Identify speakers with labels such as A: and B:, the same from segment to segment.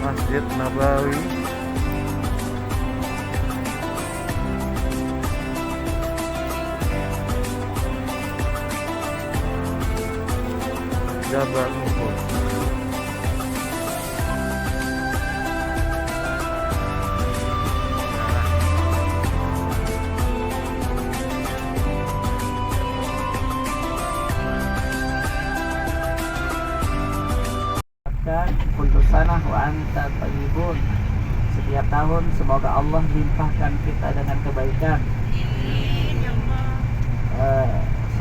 A: Masjid Nabawi. Jabal Uhud.
B: Kullu sanah wa anta thayyibun. Setiap tahun semoga Allah limpahkan kita dengan kebaikan.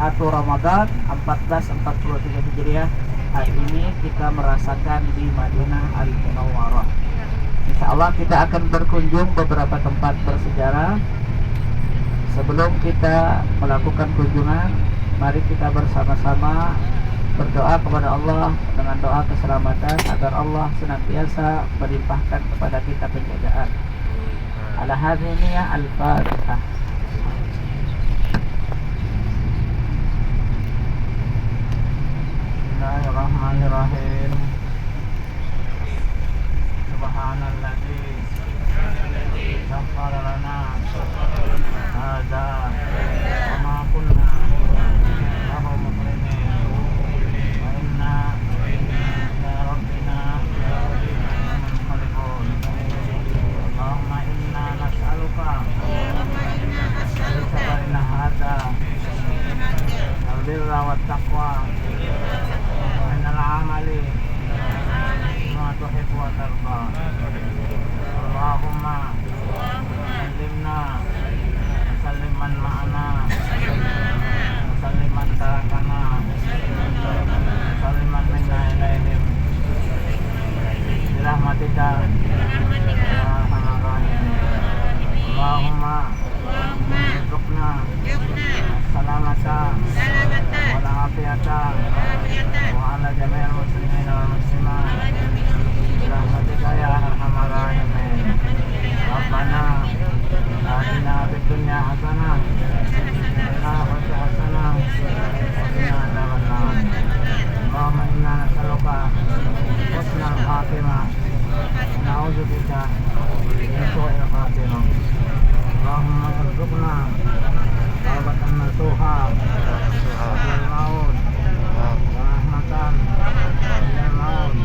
B: 1 Ramadan 1443 Hijriah. Hari ini kita merasakan di Madinah Al-Munawwarah. Insya Allah kita akan berkunjung beberapa tempat bersejarah. Sebelum kita melakukan kunjungan, mari kita bersama-sama berdoa kepada Allah dengan doa keselamatan agar Allah senantiasa melimpahkan kepada kita penjagaan. Ala hadhihi al-Fatihah. Bismillahirrahmanirrahim. Subhanalladzi sakhkhara lana hadza wa ma kunna lahu muqrinin wa inna ila rabbina munqalibun. Allahumma inna nas'aluka bisabarina hadza al-birra wat taqwa amali ma tuhibbu wa tarda. Allahumma sallimna sallim man ma'ana sallim man tarakana sallim man minna ilaihim birahmatika ya arhamar rahimin. Allahumma irzuqna salamata wal afiyata وعلى جميع المسلمين والمسلمات برحمتك يا ارحم الراحمين. ربنا آتنا في الدنيا حسنة وفي الآخرة حسنة وقنا عذاب النار. اللهم إنا نسألك حسن الخاتمة ونعوذ بك من سوء الخاتمة. اللهم ارزقنا توبة نصوحا قبل الموت ورحمة عند الموت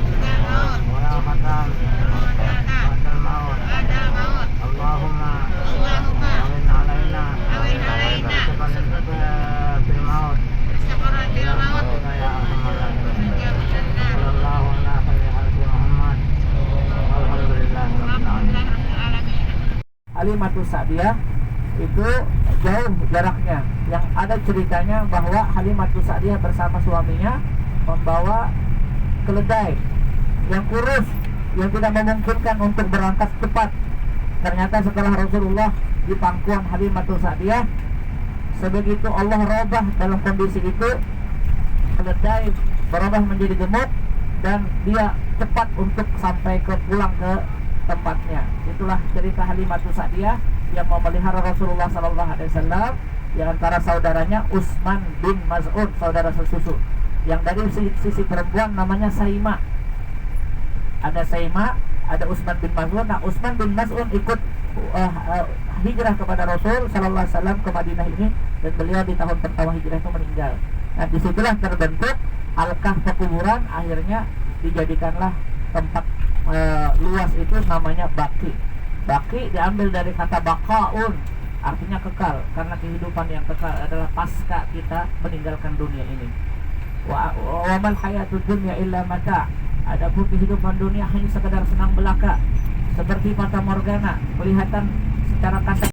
B: ورحمة بعد الموت. اللهم أعن علينا في الموت برحمتك يا أرحم الراحمين. صلى الله على خير خلق محمد والحمد لله رب العالمين. Halimatus Sa'diyah itu jauh jaraknya. Yang ada ceritanya bahwa Halimatus Sa'diyah bersama suaminya membawa keledai yang kurus, yang tidak memungkinkan untuk berangkat cepat. Ternyata setelah Rasulullah di pangkuan Halimatus Sa'diyah, sebegitu Allah robah dalam kondisi itu, keledai berubah menjadi gemuk dan dia cepat untuk sampai pulang ke tempatnya. Itulah cerita Halimatus Sa'diyah yang memelihara Rasulullah SAW. Yang antara saudaranya Utsman bin Maz'un, saudara sesusu. Yang dari sisi perempuan namanya Saima. Ada Saima, ada Utsman bin Maz'un. Nah, Utsman bin Maz'un ikut hijrah kepada Rasul SAW ke Madinah ini, dan beliau di tahun pertama hijrah itu meninggal. Nah, disitulah terbentuk Al-Kahf pekuburan. Akhirnya dijadikanlah tempat luas itu namanya Baqi. Baqi diambil dari kata baqaun, artinya kekal, karena kehidupan yang kekal adalah pasca kita meninggalkan dunia ini. Wa mal hayatud dunya illa mata. Adapun kehidupan dunia hanya sekedar senang belaka, seperti fata morgana, kelihatan secara kasar.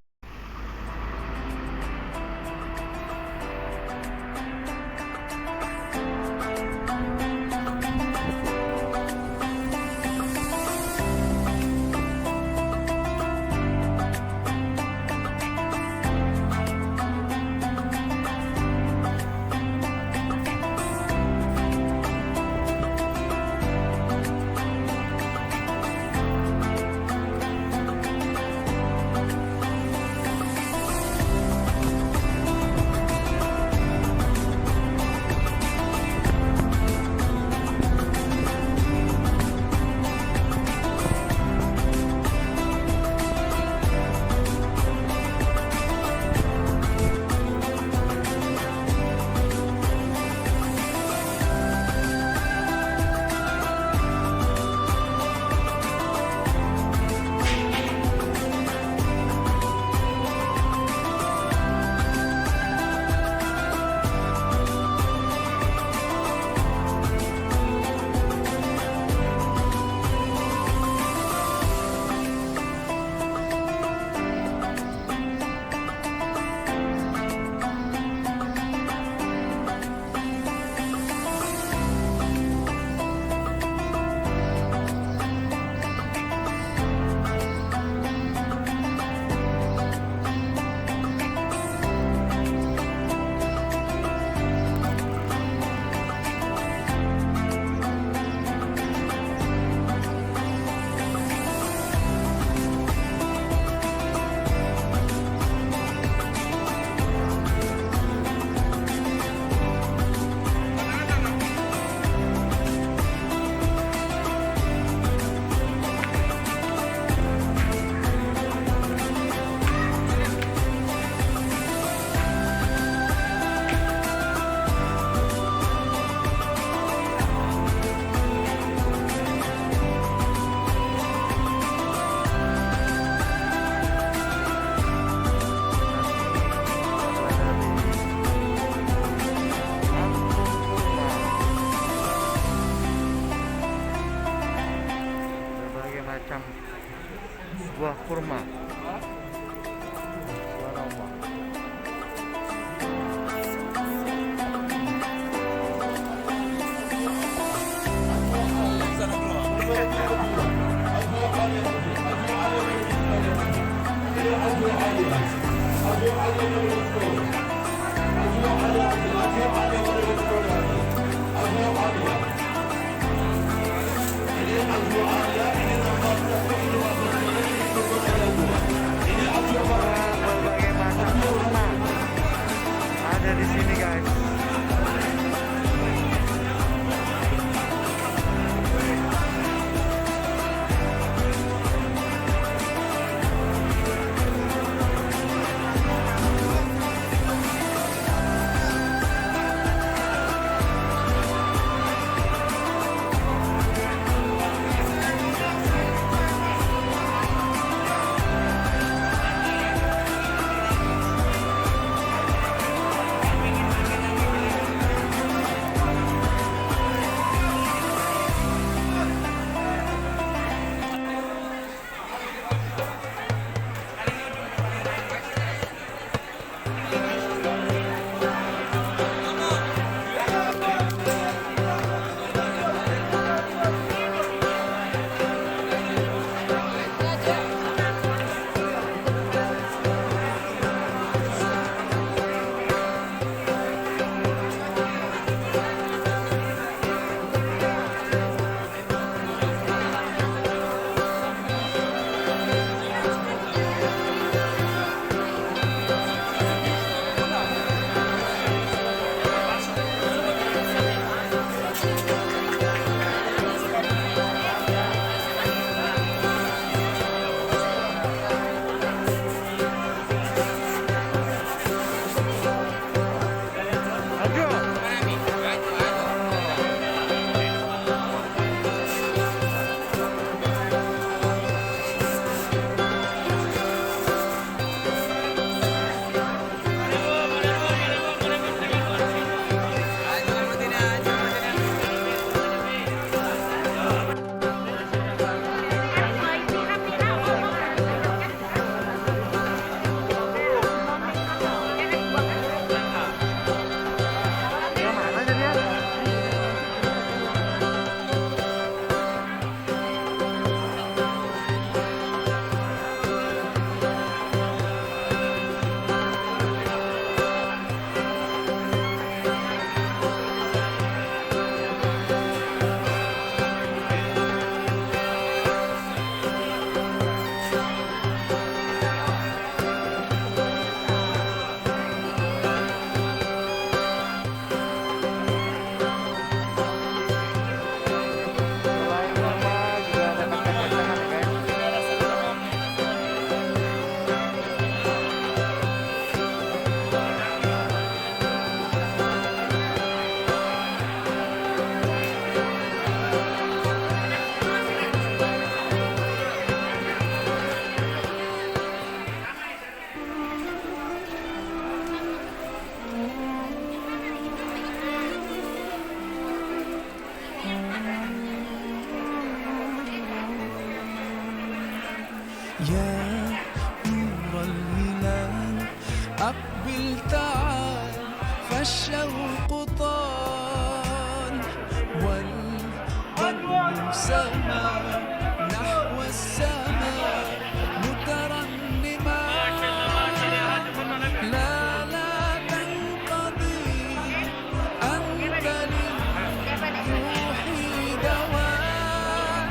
A: macam buah kurma. Berbagai macam kurma ada di sini, guys.
C: يا نور الهلال أقبل تعال فالشوق طال والقلب سما نحو السماء مترنما لا تنقضي أنت للروح دواء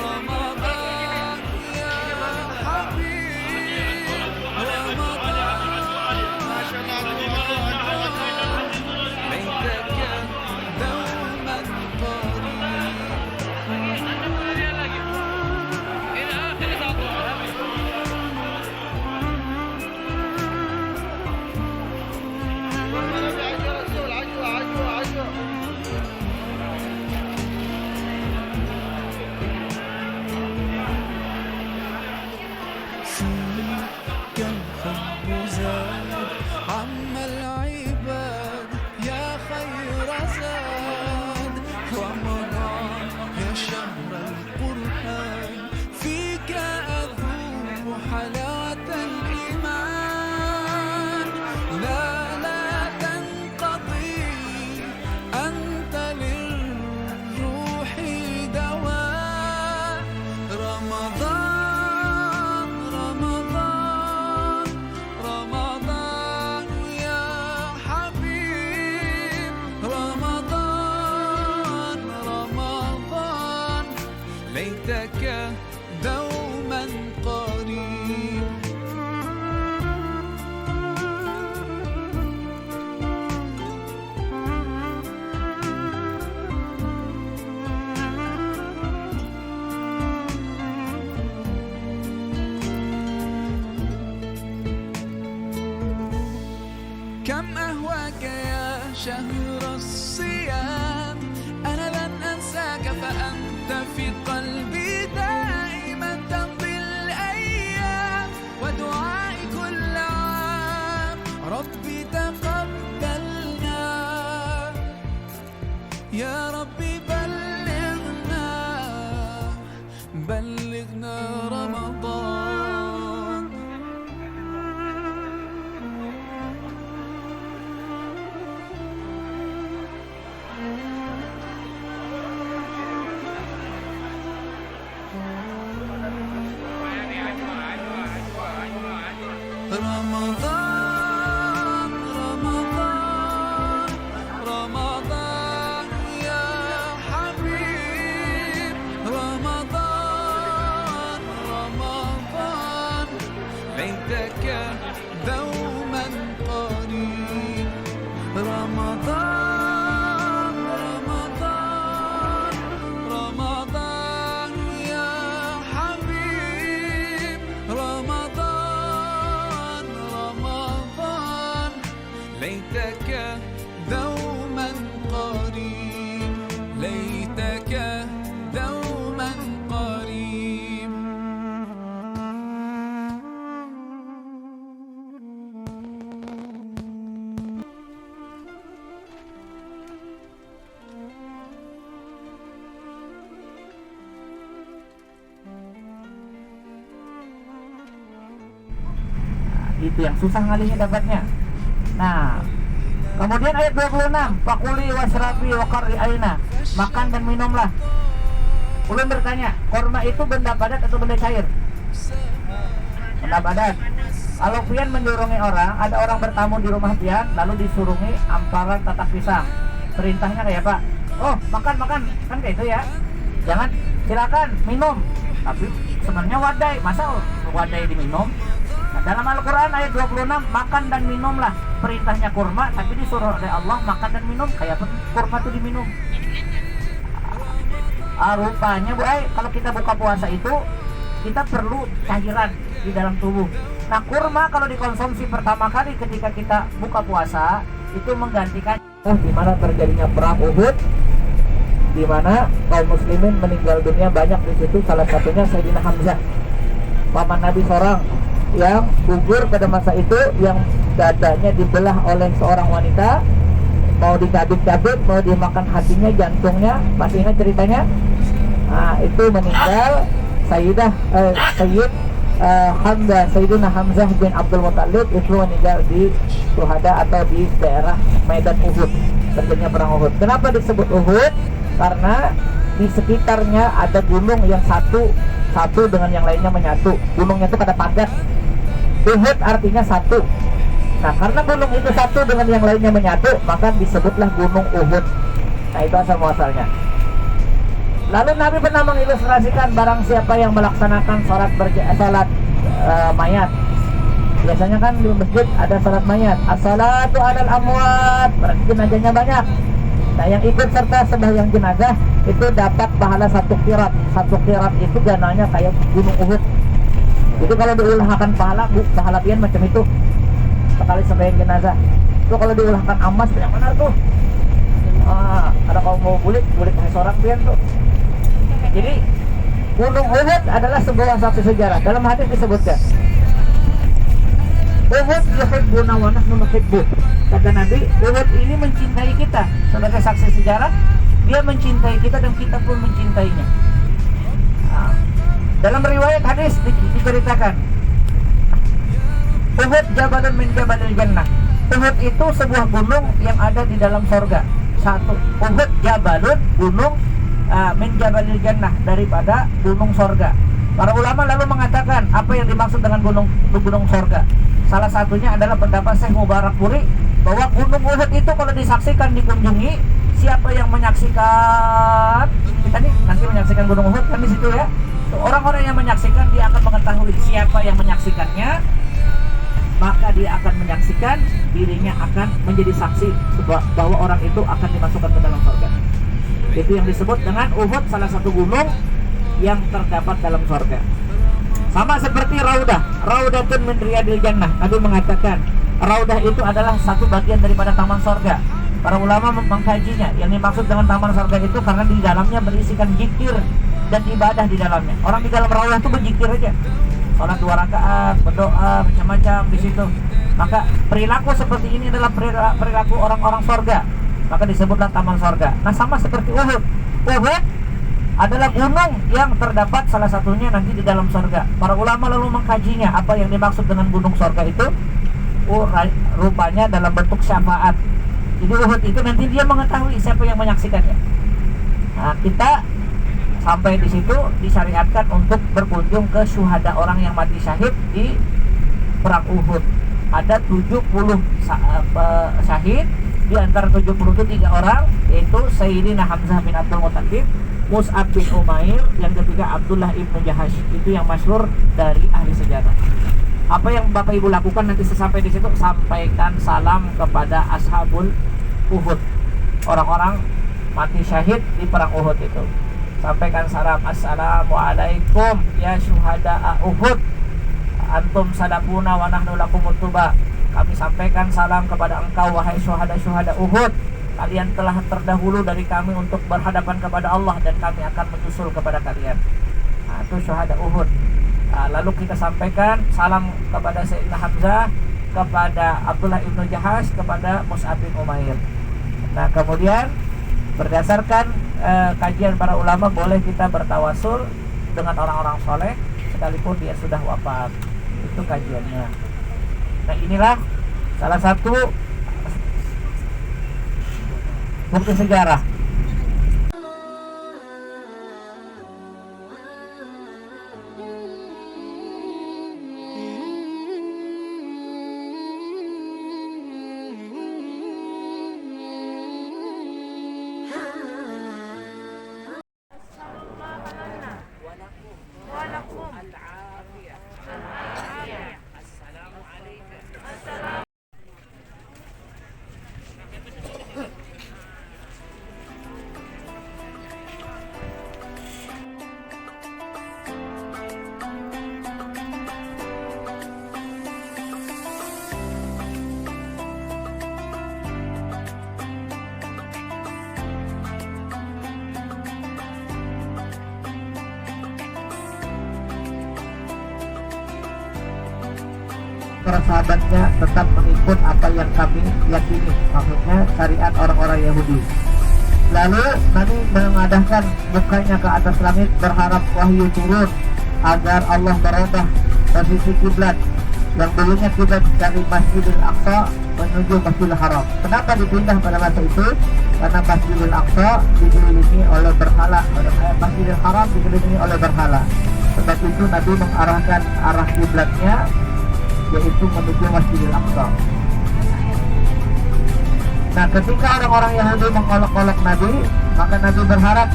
C: رمضان يا حبيب رمضان يا ربي بلغنا رمضان. رمضان رمضان رمضان يا حبيب، رمضان رمضان ليتك دوما قريب. رمضان رمضان رمضان يا حبيب، رمضان رمضان ليتك دوما قريب، ليتك دوما قريب.
B: Itu yang susah ngalinya dapatnya. Nah, kemudian ayat 26, fakuli wasrabi waqarri aina, makan dan minumlah. Ulun bertanya, korma itu benda padat atau benda cair? Benda padat. Kalau pian menjurungi orang, ada orang bertamu di rumah pian, lalu disurungi amparan tatak pisang. Perintahnya kayak apa? Oh, makan, kan kayak itu ya. Jangan, silakan minum. Tapi sebenarnya wadai, masa wadai diminum? Nah, dalam Al-Quran ayat 26, makan dan minumlah. Perintahnya kurma, tapi disuruh oleh Allah makan dan minum. Kayak apa kurma itu diminum? Rupanya Bu Ai, kalau kita buka puasa itu kita perlu cairan di dalam tubuh. Nah, kurma kalau dikonsumsi pertama kali ketika kita buka puasa itu menggantikan di mana terjadinya perang Uhud, di mana kaum muslimin meninggal dunia banyak di situ. Salah satunya Sayyidina Hamzah, paman Nabi seorang yang gugur pada masa itu, yang dadanya dibelah oleh seorang wanita, mau dicabik-cabik, mau dimakan hatinya, jantungnya. Masih ingat ceritanya? Nah, itu meninggal Sayyidina Hamzah bin Abdul Muttalib itu meninggal di Syuhada atau di daerah Medan Uhud, terjadinya perang Uhud. Kenapa disebut Uhud? Karena di sekitarnya ada gunung yang satu dengan yang lainnya menyatu. Gunungnya itu kada padat. Uhud artinya satu. Nah, karena gunung itu satu dengan yang lainnya menyatu, maka disebutlah Gunung Uhud. Nah, itu asal muasalnya. Lalu Nabi pernah mengilustrasikan barang siapa yang melaksanakan salat mayat. Biasanya kan di masjid ada salat mayat. As-salatu 'alal amwat, berarti jenazahnya banyak. Nah, yang ikut serta sembahyang jenazah itu dapat pahala 1 qirat. 1 qirat itu gananya kayak Gunung Uhud. Itu kalau diulahkan pahala pian macam itu. Sekali sembahyang jenazah. Itu kalau diulahkan amas banyak benar tuh. Ada kalau mau bulik seorang pian tuh. Jadi Gunung Uhud adalah sebuah saksi sejarah. Dalam hadis disebutkan, Uhud yuhibbuna wa nahnu nuhibbu. Kata Nabi, Uhud ini mencintai kita. Sebagai saksi sejarah, dia mencintai kita dan kita pun mencintainya. Dalam riwayat hadis diceritakan, Uhud jabalun min jabalil jannah. Uhud itu sebuah gunung yang ada di dalam sorga. Satu, Uhud jabalun, gunung min jabalil jannah, daripada gunung sorga. Para ulama lalu mengatakan apa yang dimaksud dengan gunung sorga. Salah satunya adalah pendapat Syekh Mubarakpuri bahwa gunung Uhud itu kalau disaksikan, dikunjungi, siapa yang menyaksikan, kita nih nanti menyaksikan gunung Uhud kan di situ ya. Orang-orang yang menyaksikan dia akan mengetahui siapa yang menyaksikannya, maka dia akan menyaksikan dirinya akan menjadi saksi bahwa orang itu akan dimasukkan ke dalam surga. Itu yang disebut dengan Uhud, salah satu gunung yang terdapat dalam surga. Sama seperti Raudah, Raudatun min riyadil jannah. Nabi mengatakan Raudah itu adalah satu bagian daripada taman surga. Para ulama mengkajinya. Yang dimaksud dengan taman surga itu karena di dalamnya berisikan zikir dan ibadah di dalamnya. Orang di dalam Raudah itu berzikir aja, sholat 2 rakaat, berdoa macam-macam di situ. Maka perilaku seperti ini adalah perilaku orang-orang surga.
D: maka disebutlah taman sorga. Nah sama seperti Uhud. Uhud adalah gunung yang terdapat salah satunya nanti di dalam sorga. Para ulama lalu mengkajinya, apa yang dimaksud dengan gunung sorga itu. Rupanya dalam bentuk syafaat. Jadi Uhud itu nanti dia mengetahui siapa yang menyaksikannya. Nah kita sampai di situ disyariatkan untuk berkunjung ke syuhada, orang yang mati syahid di perang Uhud. Ada 70 syahid, di antara 70 itu 3 orang, yaitu Sayyidina Hamzah bin Abdul Muttalib, Mus'ab bin Umair, yang ketiga Abdullah ibnu Jahash. Itu yang masyhur dari ahli sejarah. Apa yang Bapak Ibu lakukan nanti sesampai di situ, sampaikan salam kepada ashabul Uhud, orang-orang mati syahid di perang Uhud itu. Sampaikan salam, assalamualaikum ya syuhada Uhud, antum sadaquna wa nahnu lakumut tuba. Kami sampaikan salam kepada engkau wahai syuhada-syuhada Uhud, kalian telah terdahulu dari kami untuk berhadapan kepada Allah, dan kami akan menyusul kepada kalian. Nah, itu syuhada Uhud. Nah, lalu kita sampaikan salam kepada Sayyidina Hamzah, kepada Abdullah ibnu Jahash, kepada Mus'ab bin Umair. Nah kemudian berdasarkan kajian para ulama, boleh kita bertawasul dengan orang-orang soleh sekalipun dia sudah wafat. Itu kajiannya. Nah inilah salah satu bukti sejarah. Para sahabatnya tetap mengikut apa yang kami yakini, maksudnya syariat orang-orang Yahudi. Lalu Nabi mengadahkan mukanya ke atas langit berharap wahyu turun agar Allah merubah posisi kiblat yang dulunya kiblat dari Masjidil Aqsa menuju Masjidil Haram. Kenapa dipindah pada masa itu? Karena Masjidil Aqsa dikelilingi oleh berhala, Masjidil Haram dikelilingi oleh berhala. Sebab itu Nabi mengarahkan arah kiblatnya yaitu menuju Masjidil Aqsa. Nah, ketika orang-orang Yahudi mengolok-olok Nabi, maka Nabi berharap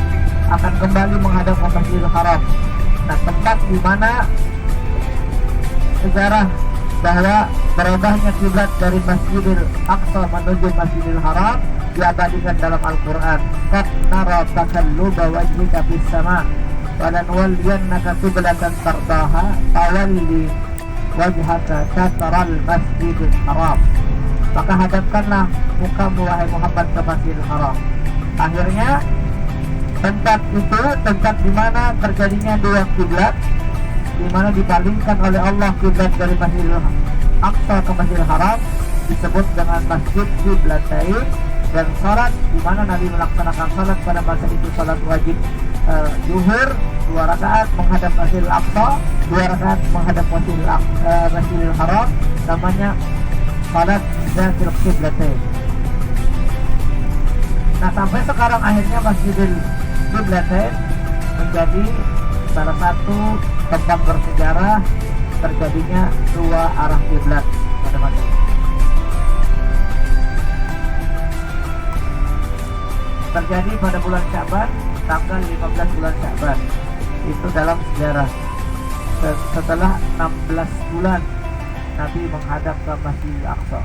D: akan kembali menghadap ke Masjidil Haram. Nah, tempat di mana sejarah bahwa berubahnya kiblat dari Masjidil Aqsa menuju Masjidil Haram diabadikan dalam Al-Quran. Qad nara takalluba wajhika fis sama' wa lanwalliyannaka qiblatan tardaha fawalli wajhaka syatral Masjidil Haram. Maka hadapkanlah mukamu wahai Muhammad ke Masjidil Haram. Akhirnya tempat itu tempat di mana terjadinya dua kiblat, di mana dipalingkan oleh Allah kiblat dari Masjidil Aqsa ke Masjidil Haram, disebut dengan Masjid Qiblatain. Dan salat di mana Nabi melaksanakan salat pada masa itu, salat wajib zuhur 2 rakaat menghadap Masjidil Aqsa, 2 rakaat menghadap Masjidil Haram, namanya salat Zatul Qiblatain. Nah, sampai sekarang akhirnya Masjidil Qiblatain menjadi salah satu tempat bersejarah terjadinya dua arah kiblat pada masa itu. Terjadi pada bulan Sya'ban, tanggal 15 bulan Sya'ban. Itu dalam sejarah. Setelah 16 bulan Nabi menghadap ke Masjidil Aqsa.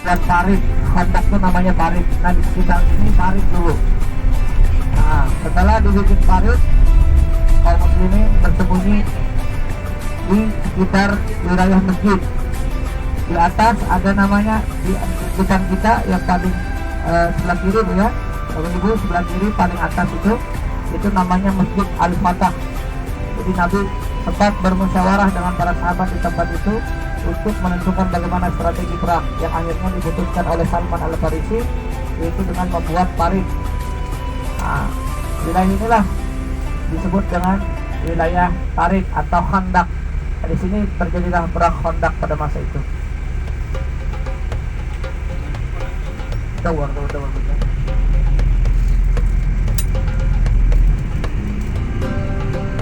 D: dan parit. Khandak itu namanya parit. Nah di sekitar ini parit dulu. Nah setelah dibikin parit, kaum muslimin bersembunyi di sekitar wilayah masjid. Di atas ada namanya di depan kita yang paling sebelah kiri ya, ibu sebelah kiri paling atas itu namanya Masjid Al-Fatah. Jadi Nabi sempat bermusyawarah dengan para sahabat di tempat itu untuk menentukan bagaimana strategi perang yang akhirnya diputuskan oleh Salman Al-Farisi, yaitu dengan membuat parit. Nah, wilayah inilah disebut dengan wilayah parit atau Khandak. Nah, di sini terjadilah perang Khandak pada masa itu. Dawar.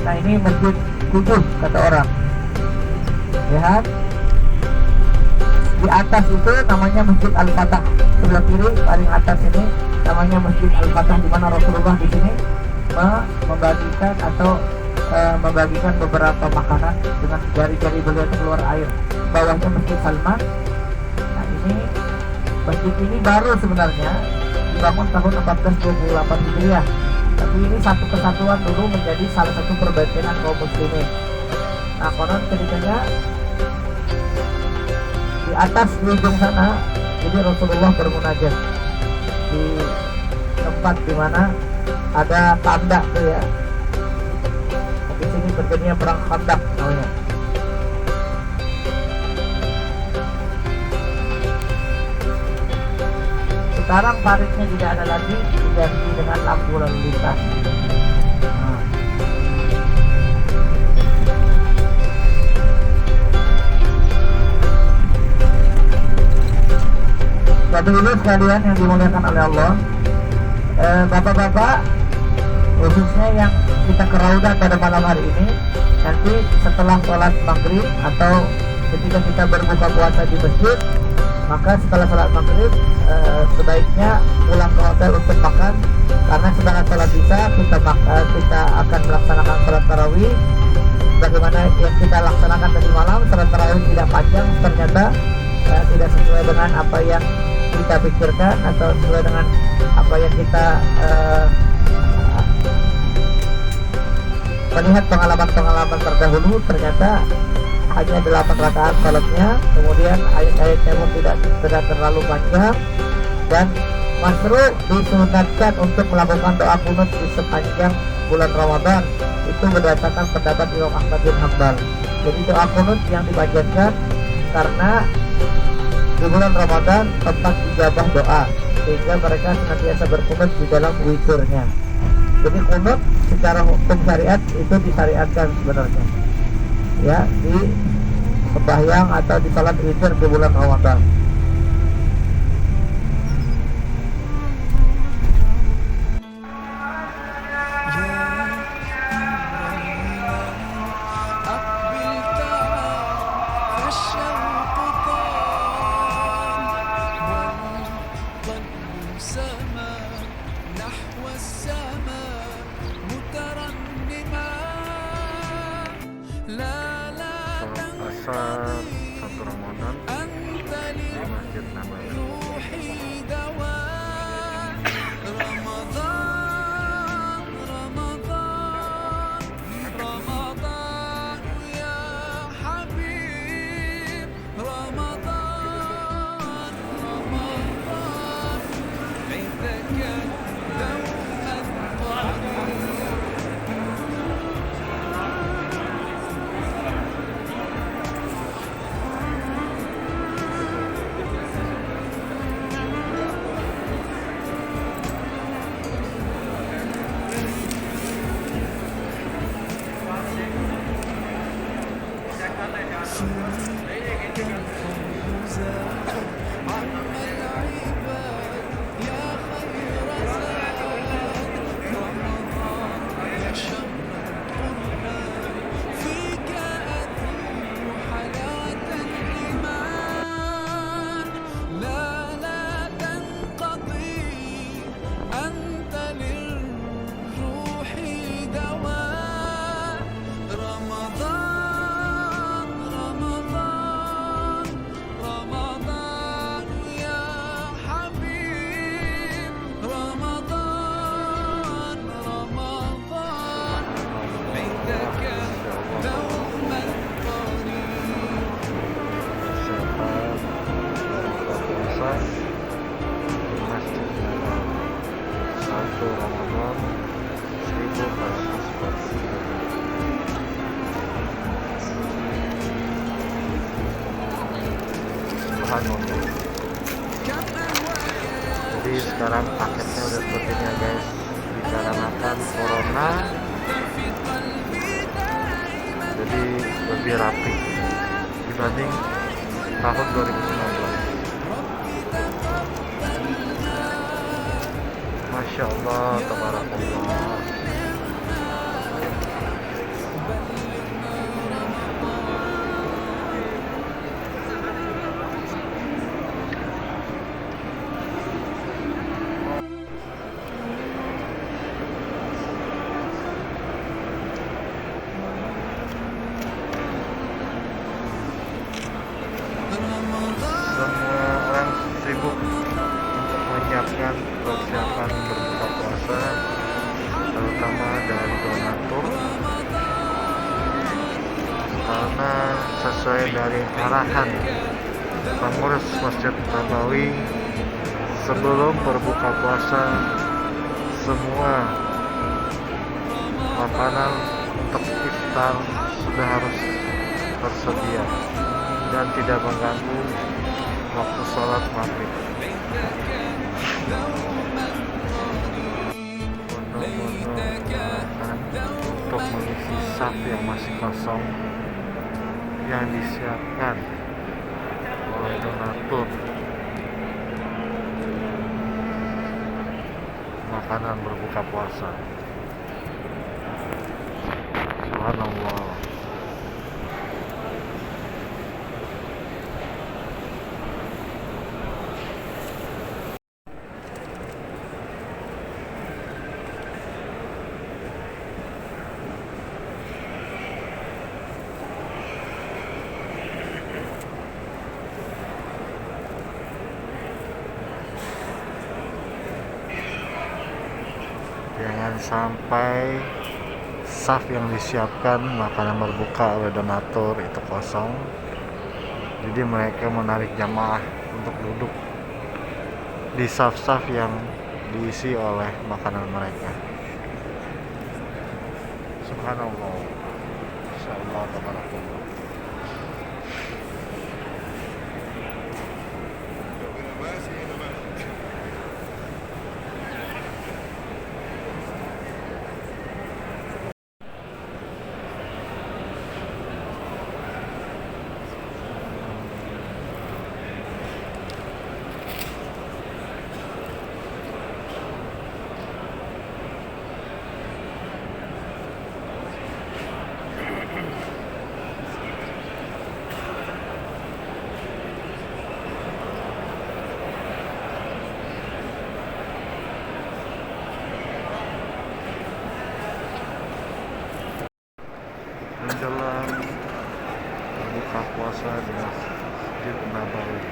D: Nah ini masjid Kudus kata orang. Lihat di atas itu namanya Masjid Al-Fatah. Sebelah kiri paling atas ini namanya Masjid Al-Fatah, di mana Rasulullah di sini membagikan atau membagikan beberapa makanan dengan jari-jari beliau keluar air. Bawahnya Masjid Salman. Nah ini masjid ini baru sebenarnya dibangun tahun 1428 Hijriah. Tapi ini satu kesatuan dulu menjadi salah satu perbandingan kaum muslimin. Nah konon ceritanya di atas di ujung sana jadi Rasulullah bermunajat di tempat dimana ada tanda tuh ya. Di sini terjadinya perang Khandak namanya. Sekarang paritnya tidak ada lagi, diganti dengan lampu lalu lintas. Nah. Bapak ibu sekalian yang dimuliakan oleh Allah, bapak-bapak khususnya yang kita ke Raudah pada malam hari ini, nanti setelah sholat maghrib atau ketika kita berbuka puasa di masjid, maka setelah sholat maghrib sebaiknya pulang ke hotel untuk makan, karena setelah sholat isya kita akan melaksanakan sholat tarawih. Bagaimana yang kita laksanakan tadi malam, sholat tarawih tidak panjang, ternyata tidak sesuai dengan apa yang kita pikirkan atau sesuai dengan apa yang kita melihat pengalaman-pengalaman terdahulu. Ternyata hanya 8 rakaat salatnya, kemudian ayat-ayatnya pun tidak terlalu panjang, dan masruh disunatkan untuk melakukan doa kunut di sepanjang bulan Ramadan. Itu berdasarkan pendapat Imam Ahmad bin Hanbal. Jadi doa kunut yang dipanjatkan karena di bulan Ramadan tempat ijabah doa, sehingga mereka senantiasa berkunut di dalam witirnya. Jadi kunut secara hukum syariat itu disyariatkan sebenarnya ya di sembahyang atau di salat witir di bulan Ramadan.
A: Puasa 1 Ramadan subhanallah. Jadi sekarang paketnya udah seperti ini ya guys, dikarenakan corona jadi lebih rapi dibanding tahun 2019. Masya Allah, tabarakallah. Semua orang sibuk untuk menyiapkan persiapan berbuka puasa, terutama dari donatur, karena sesuai dari arahan pengurus Masjid Nabawi, sebelum berbuka puasa semua makanan untuk iftar sudah harus tersedia dan tidak mengganggu waktu sholat maghrib. Untuk mengisi saf yang masih kosong yang disiapkan oleh donatur makanan berbuka puasa. Subhanallah. Jangan sampai saf yang disiapkan makanan berbuka oleh donatur itu kosong, jadi mereka menarik jamaah untuk duduk di saf-saf yang diisi oleh makanan mereka. Subhanallah. Insyaallah tabarakallah. Menjelang berbuka puasa di Masjid Nabawi.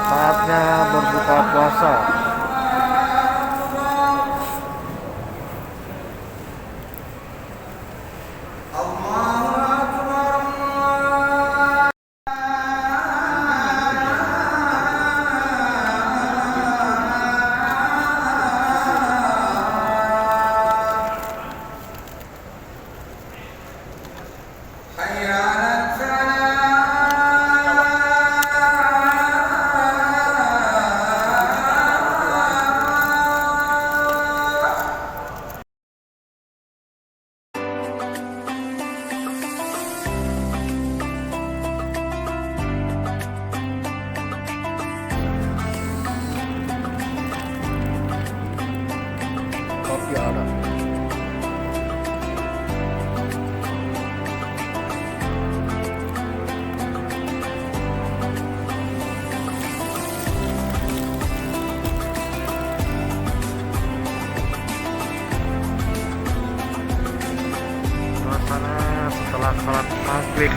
A: Saatnya berbuka puasa. Kopi ada. Suasana setelah sholat maghrib